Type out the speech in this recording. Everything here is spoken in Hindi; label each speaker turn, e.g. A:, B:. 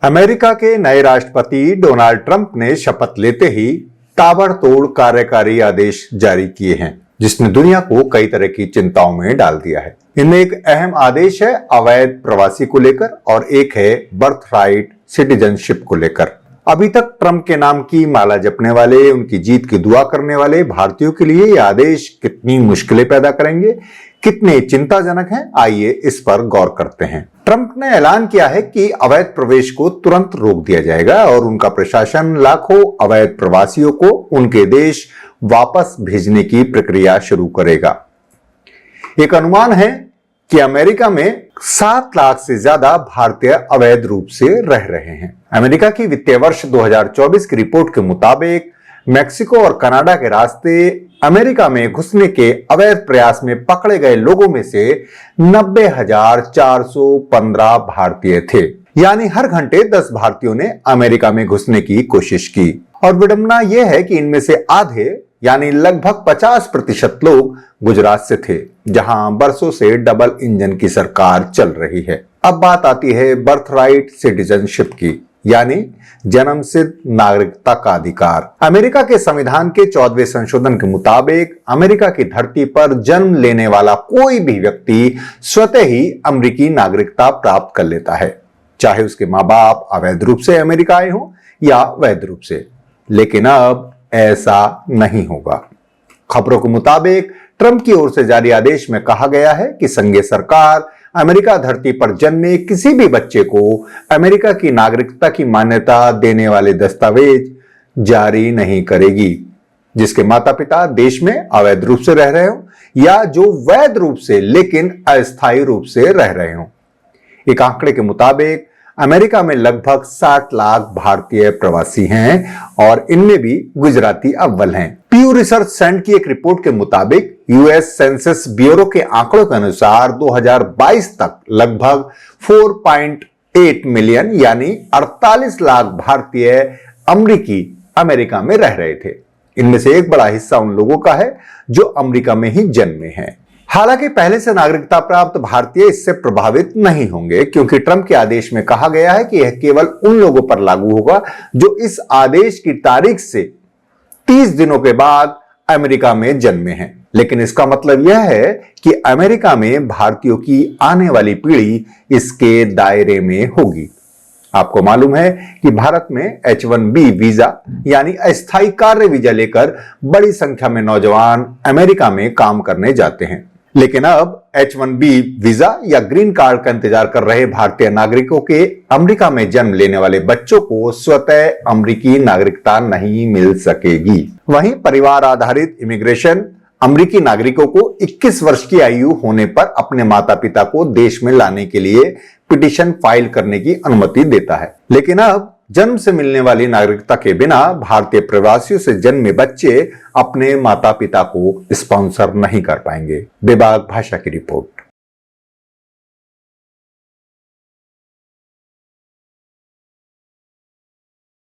A: अमेरिका के नए राष्ट्रपति डोनाल्ड ट्रंप ने शपथ लेते ही ताबड़तोड़ कार्यकारी आदेश जारी किए हैं, जिसने दुनिया को कई तरह की चिंताओं में डाल दिया है। इनमें एक अहम आदेश है अवैध प्रवासी को लेकर और एक है बर्थराइट सिटीजनशिप को लेकर। अभी तक ट्रंप के नाम की माला जपने वाले, उनकी जीत की दुआ करने वाले भारतीयों के लिए ये आदेश कितनी मुश्किलें पैदा करेंगे, कितने चिंताजनक हैं, आइए इस पर गौर करते हैं। ट्रंप ने ऐलान किया है कि अवैध प्रवेश को तुरंत रोक दिया जाएगा और उनका प्रशासन लाखों अवैध प्रवासियों को उनके देश वापस भेजने की प्रक्रिया शुरू करेगा। एक अनुमान है कि अमेरिका में 7 लाख से ज्यादा भारतीय अवैध रूप से रह रहे हैं। अमेरिका की वित्तीय वर्ष 2024 की रिपोर्ट के मुताबिक मेक्सिको और कनाडा के रास्ते अमेरिका में घुसने के अवैध प्रयास में पकड़े गए लोगों में से 90,415 भारतीय थे। यानी हर घंटे 10 भारतीयों ने अमेरिका में घुसने की कोशिश की। और विडंबना यह है कि इनमें से आधे यानी लगभग 50% लोग गुजरात से थे, जहां बरसों से डबल इंजन की सरकार चल रही है। अब बात आती है बर्थराइट सिटीजनशिप की, यानी जन्मसिद्ध नागरिकता का अधिकार। अमेरिका के संविधान के 14वें संशोधन के मुताबिक अमेरिका की धरती पर जन्म लेने वाला कोई भी व्यक्ति स्वतः ही अमेरिकी नागरिकता प्राप्त कर लेता है, चाहे उसके माँ बाप अवैध रूप से अमेरिका आए हों या वैध रूप से। लेकिन अब ऐसा नहीं होगा। खबरों के मुताबिक ट्रंप की ओर से जारी आदेश में कहा गया है कि संघीय सरकार अमेरिका धरती पर जन्मे किसी भी बच्चे को अमेरिका की नागरिकता की मान्यता देने वाले दस्तावेज जारी नहीं करेगी, जिसके माता पिता देश में अवैध रूप से रह रहे हो या जो वैध रूप से लेकिन अस्थायी रूप से रह रहे हो। एक आंकड़े के मुताबिक अमेरिका में लगभग 60 लाख भारतीय प्रवासी हैं और इनमें भी गुजराती अव्वल हैं। पीयू रिसर्च सेंटर की एक रिपोर्ट के मुताबिक यूएस सेंसस ब्यूरो के आंकड़ों के अनुसार 2022 तक लगभग 4.8 मिलियन यानी 48 लाख भारतीय अमेरिकी अमेरिका में रह रहे थे। इनमें से एक बड़ा हिस्सा उन लोगों का है जो अमेरिका में ही जन्मे हैं। हालांकि पहले से नागरिकता प्राप्त भारतीय इससे प्रभावित नहीं होंगे, क्योंकि ट्रंप के आदेश में कहा गया है कि यह केवल उन लोगों पर लागू होगा जो इस आदेश की तारीख से 30 दिनों के बाद अमेरिका में जन्मे हैं। लेकिन इसका मतलब यह है कि अमेरिका में भारतीयों की आने वाली पीढ़ी इसके दायरे में होगी। आपको मालूम है कि भारत में H-1B वीजा यानी अस्थायी कार्य वीजा लेकर बड़ी संख्या में नौजवान अमेरिका में काम करने जाते हैं। लेकिन अब H-1B वीजा या ग्रीन कार्ड का इंतजार कर रहे भारतीय नागरिकों के अमेरिका में जन्म लेने वाले बच्चों को स्वतः अमेरिकी नागरिकता नहीं मिल सकेगी। वहीं परिवार आधारित इमिग्रेशन अमेरिकी नागरिकों को 21 वर्ष की आयु होने पर अपने माता पिता को देश में लाने के लिए पिटीशन फाइल करने की अनुमति देता है। लेकिन अब जन्म से मिलने वाली नागरिकता के बिना भारतीय प्रवासियों से जन्मे बच्चे अपने माता पिता को स्पॉन्सर नहीं कर पाएंगे। बेबाक भाषा की रिपोर्ट।